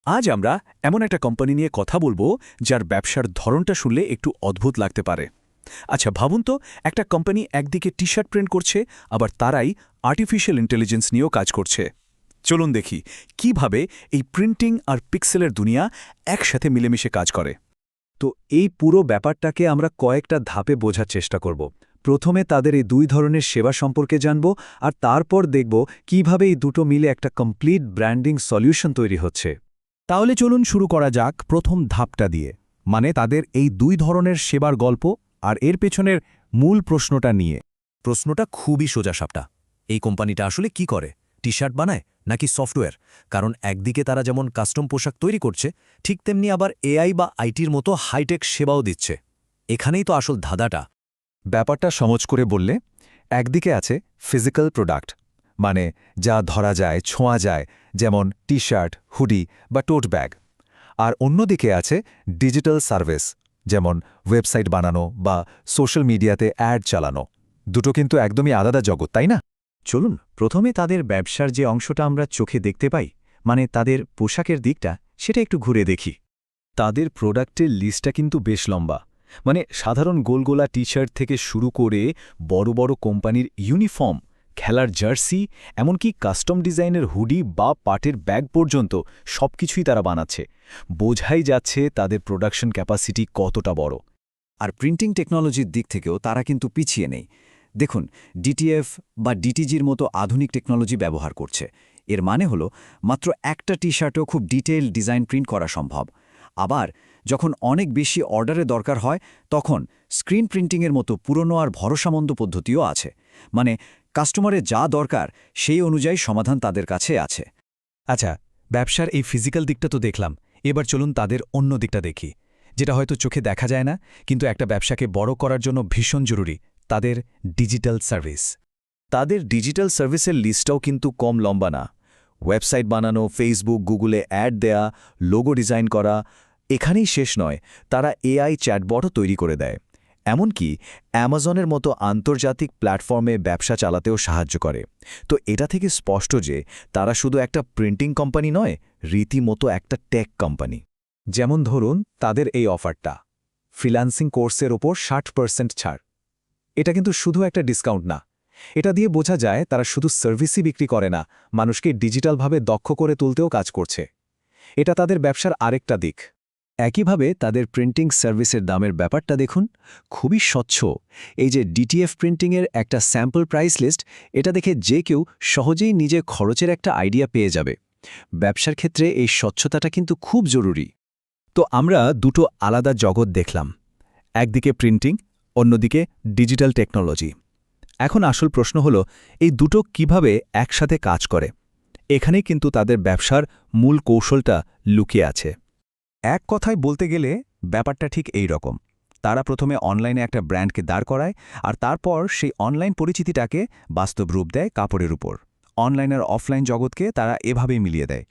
আজ আমরা এমন একটা কোম্পানি নিয়ে কথা বলবো যার ব্যবসার ধরনটা শুনলে একটু অদ্ভুত লাগতে পারে। আচ্ছা ভাবুন তো, একটা কোম্পানি একদিকে টি শার্ট প্রিন্ট করছে, আবার তারাই আর্টিফিশিয়াল ইন্টেলিজেন্স নিয়েও কাজ করছে। চলুন দেখি কিভাবে এই প্রিন্টিং আর পিক্সেলের দুনিয়া একসাথে মিলেমিশে কাজ করে। তো এই পুরো ব্যাপারটাকে আমরা কয়েকটা ধাপে বোঝার চেষ্টা করব। প্রথমে তাদের এই দুই ধরনের সেবা সম্পর্কে জানব, আর তারপর দেখব কিভাবে এই দুটো মিলে একটা কমপ্লিট ব্র্যান্ডিং সলিউশন তৈরি হচ্ছে। তাহলে চলুন শুরু করা যাক প্রথম ধাপটা দিয়ে, মানে তাদের এই দুই ধরনের সেবার গল্প আর এর পেছনের মূল প্রশ্নটা নিয়ে। প্রশ্নটা খুবই সোজাসাপটা। এই কোম্পানিটা আসলে কি করে? টি শার্ট বানায় নাকি সফটওয়্যার? কারণ একদিকে তারা যেমন কাস্টম পোশাক তৈরি করছে, ঠিক তেমনি আবার এআই বা আইটির মতো হাইটেক সেবাও দিচ্ছে। এখানেই তো আসল ধাঁধাটা। ব্যাপারটা সহজ করে বললে, একদিকে আছে ফিজিক্যাল প্রোডাক্ট, মানে যা ধরা যায়, ছোঁয়া যায়, যেমন টি শার্ট, হুডি বা টোট ব্যাগ। আর অন্যদিকে আছে ডিজিটাল সার্ভিস, যেমন ওয়েবসাইট বানানো বা সোশ্যাল মিডিয়াতে অ্যাড চালানো। দুটো কিন্তু একদমই আলাদা জগৎ, তাই না? চলুন প্রথমে তাদের ব্যবসার যে অংশটা আমরা চোখে দেখতে পাই, মানে তাদের পোশাকের দিকটা, সেটা একটু ঘুরে দেখি। তাদের প্রোডাক্টের লিস্টটা কিন্তু বেশ লম্বা। মানে সাধারণ গোলগোলা টি শার্ট থেকে শুরু করে বড় বড় কোম্পানির ইউনিফর্ম, খেলার জার্সি, এমনকি কাস্টম ডিজাইনের হুডি বা পাটের ব্যাগ পর্যন্ত সবকিছুই তারা বানাচ্ছে। বোঝাই যাচ্ছে তাদের প্রোডাকশন ক্যাপাসিটি কতটা বড়। আর প্রিন্টিং টেকনোলজির দিক থেকেও তারা কিন্তু পিছিয়ে নেই। দেখুন, ডিটিএফ বা ডিটিজির মতো আধুনিক টেকনোলজি ব্যবহার করছে। এর মানে হলো মাত্র একটা টি শার্টেও খুব ডিটেইল ডিজাইন প্রিন্ট করা সম্ভব। আবার যখন অনেক বেশি অর্ডারে দরকার হয়, তখন স্ক্রিন প্রিন্টিংয়ের মতো পুরনো আর ভরসামন্দ পদ্ধতিও আছে। মানে কাস্টমারের যা দরকার সেই অনুযায়ী সমাধান তাদের কাছে আছে। আচ্ছা, ব্যবসার এই ফিজিক্যাল দিকটা তো দেখলাম, এবার চলুন তাদের অন্য দিকটা দেখি, যেটা হয়তো চোখে দেখা যায় না, কিন্তু একটা ব্যবসাকে বড় করার জন্য ভীষণ জরুরি, তাদের ডিজিটাল সার্ভিস। তাদের ডিজিটাল সার্ভিসের লিস্টটাও কিন্তু কম লম্বা না। ওয়েবসাইট বানানো, ফেসবুক, গুগলে অ্যাড দেয়া, লোগো ডিজাইন করা, এখানেই শেষ নয়, তারা এআই চ্যাটবটও তৈরি করে দেয়। এমনকি অ্যামাজনের মতো আন্তর্জাতিক প্ল্যাটফর্মে ব্যবসা চালাতেও সাহায্য করে। তো এটা থেকে স্পষ্ট যে তারা শুধু একটা প্রিন্টিং কোম্পানি নয়, রীতিমতো একটা টেক কোম্পানি। যেমন ধরুন তাদের এই অফারটা, ফ্রিল্যান্সিং কোর্সের ওপর 60% ছাড়। এটা কিন্তু শুধু একটা ডিসকাউন্ট না, এটা দিয়ে বোঝা যায় তারা শুধু সার্ভিসই বিক্রি করে না, মানুষকে ডিজিটালভাবে দক্ষ করে তুলতেও কাজ করছে। এটা তাদের ব্যবসার আরেকটা দিক। একইভাবে তাদের প্রিন্টিং সার্ভিসের দামের ব্যাপারটা দেখুন, খুবই স্বচ্ছ। এই যে ডিটিএফ প্রিন্টিংয়ের একটা স্যাম্পল প্রাইস লিস্ট, এটা দেখে যে কেউ সহজেই নিজে খরচের একটা আইডিয়া পেয়ে যাবে। ব্যবসার ক্ষেত্রে এই স্বচ্ছতাটা কিন্তু খুব জরুরি। তো আমরা দুটো আলাদা জগৎ দেখলাম, একদিকে প্রিন্টিং, অন্যদিকে ডিজিটাল টেকনোলজি। এখন আসল প্রশ্ন হল, এই দুটো কিভাবে একসাথে কাজ করে? এখানেই কিন্তু তাদের ব্যবসার মূল কৌশলটা লুকিয়ে আছে। এক কথায় বলতে গেলে ব্যাপারটা ঠিক এই রকম। তারা প্রথমে অনলাইনে একটা ব্র্যান্ডকে দাঁড় করায়, আর তারপর সেই অনলাইন পরিচিতিটাকে বাস্তব রূপ দেয় কাপড়ের উপর। অনলাইন আর অফলাইন জগৎকে তারা এভাবেই মিলিয়ে দেয়।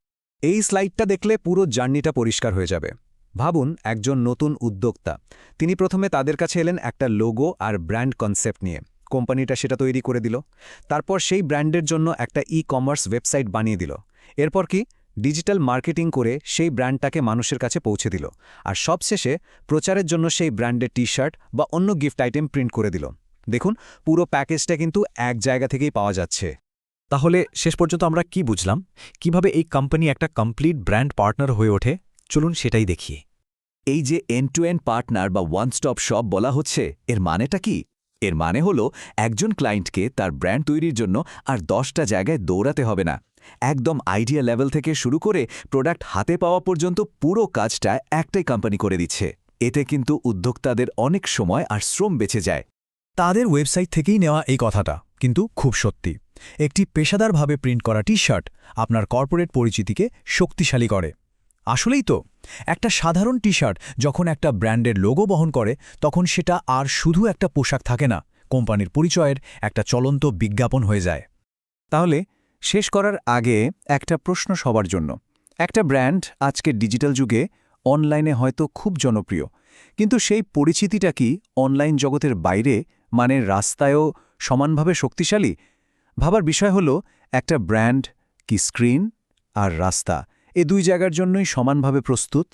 এই স্লাইডটা দেখলে পুরো জার্নিটা পরিষ্কার হয়ে যাবে। ভাবুন একজন নতুন উদ্যোক্তা, তিনি প্রথমে তাদের কাছে এলেন একটা লোগো আর ব্র্যান্ড কনসেপ্ট নিয়ে। কোম্পানিটা সেটা তৈরি করে দিল। তারপর সেই ব্র্যান্ডের জন্য একটা ই-কমার্স ওয়েবসাইট বানিয়ে দিল। এরপর কি ডিজিটাল মার্কেটিং করে সেই ব্র্যান্ডটাকে মানুষের কাছে পৌঁছে দিল। আর সবশেষে প্রচারের জন্য সেই ব্র্যান্ডের টি শার্ট বা অন্য গিফট আইটেম প্রিন্ট করে দিল। দেখুন, পুরো প্যাকেজটা কিন্তু এক জায়গা থেকেই পাওয়া যাচ্ছে। তাহলে শেষ পর্যন্ত আমরা কি বুঝলাম, কিভাবে এই কোম্পানি একটা কমপ্লিট ব্র্যান্ড পার্টনার হয়ে ওঠে? চলুন সেটাই দেখি। এই যে এন্ড টু এন্ড পার্টনার বা ওয়ান স্টপ শপ বলা হচ্ছে, এর মানেটা কি? এর মানে হলো একজন ক্লায়েন্টকে তার ব্র্যান্ড তৈরির জন্য আর 10টা জায়গায় দৌড়াতে হবে না। একদম আইডিয়া লেভেল থেকে শুরু করে প্রোডাক্ট হাতে পাওয়া পর্যন্ত পুরো কাজটা একটাই কোম্পানি করে দিচ্ছে। এতে কিন্তু উদ্যোক্তাদের অনেক সময় আর শ্রম বেঁচে যায়। তাদের ওয়েবসাইট থেকেই নেওয়া এই কথাটা কিন্তু খুব সত্যি। একটি পেশাদারভাবে প্রিন্ট করা টি শার্ট আপনার কর্পোরেট পরিচিতিকে শক্তিশালী করে। আসলেই তো, একটা সাধারণ টি শার্ট যখন একটা ব্র্যান্ডের লোগো বহন করে, তখন সেটা আর শুধু একটা পোশাক থাকে না, কোম্পানির পরিচয়ের একটা চলন্ত বিজ্ঞাপন হয়ে যায়। তাহলে শেষ করার আগে একটা প্রশ্ন সবার জন্য। একটা ব্র্যান্ড আজকের ডিজিটাল যুগে অনলাইনে হয়তো খুব জনপ্রিয়, কিন্তু সেই পরিচিতিটা কি অনলাইন জগতের বাইরে, মানে রাস্তায়ও সমানভাবে শক্তিশালী? ভাবার বিষয় হলো, একটা ব্র্যান্ড কি স্ক্রিন আর রাস্তা, দুই জায়গার জন্যই সমানভাবে প্রস্তুত?